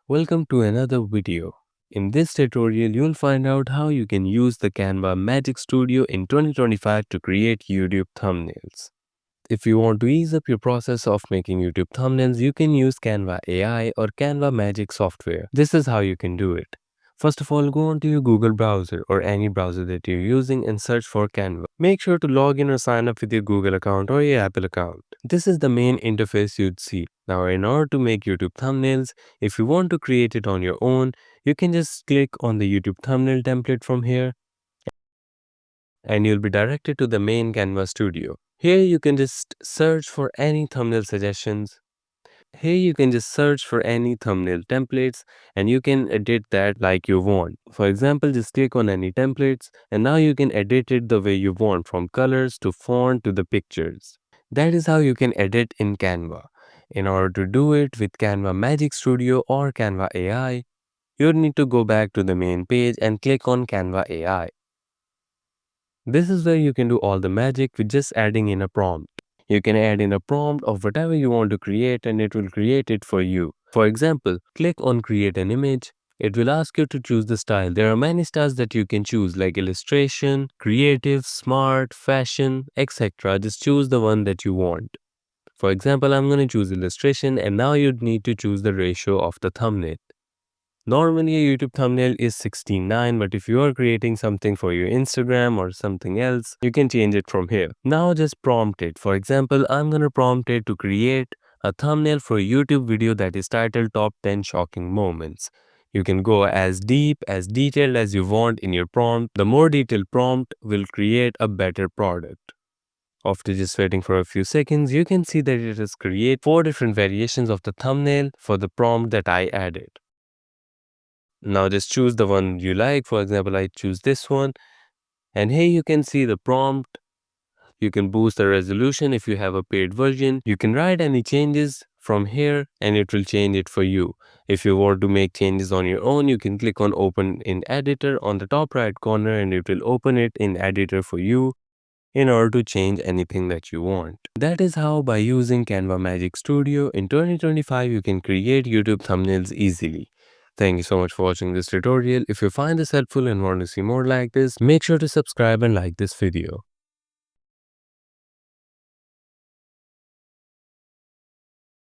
Welcome to another video. In this tutorial, you'll find out how you can use the Canva Magic Studio in 2025 to create YouTube thumbnails. If you want to ease up your process of making YouTube thumbnails, you can use Canva AI or Canva Magic software. This is how you can do it. First of all, go onto your Google browser or any browser that you're using and search for Canva. Make sure to log in or sign up with your Google account or your Apple account. This is the main interface you'd see. Now, in order to make YouTube thumbnails, if you want to create it on your own, you can just click on the YouTube thumbnail template from here and you'll be directed to the main Canva Studio. Here you can just search for any thumbnail suggestions. Here you can just search for any thumbnail templates and you can edit that like you want. For example, just click on any templates and now you can edit it the way you want, from colors to font to the pictures. That is how you can edit in Canva. In order to do it with Canva Magic Studio or Canva AI, you need to go back to the main page and click on Canva AI. This is where you can do all the magic with just adding in a prompt. You can add in a prompt of whatever you want to create and it will create it for you. For example, click on create an image. It will ask you to choose the style. There are many styles that you can choose like illustration, creative, smart, fashion, etc. Just choose the one that you want. For example, I'm going to choose illustration and now you'd need to choose the ratio of the thumbnail. Normally, a YouTube thumbnail is 16:9, but if you are creating something for your Instagram or something else, you can change it from here. Now just prompt it. For example, I'm going to prompt it to create a thumbnail for a YouTube video that is titled Top 10 Shocking Moments. You can go as deep, as detailed as you want in your prompt. The more detailed prompt will create a better product. After just waiting for a few seconds, you can see that it has created 4 different variations of the thumbnail for the prompt that I added. Now just choose the one you like. For example, I choose this one. And here you can see the prompt. You can boost the resolution if you have a paid version. You can write any changes from here and it will change it for you. If you want to make changes on your own, you can click on open in editor on the top right corner and it will open it in editor for you in order to change anything that you want. That is how, by using Canva Magic Studio in 2025, you can create YouTube thumbnails easily. Thank you so much for watching this tutorial. If you find this helpful and want to see more like this, make sure to subscribe and like this video.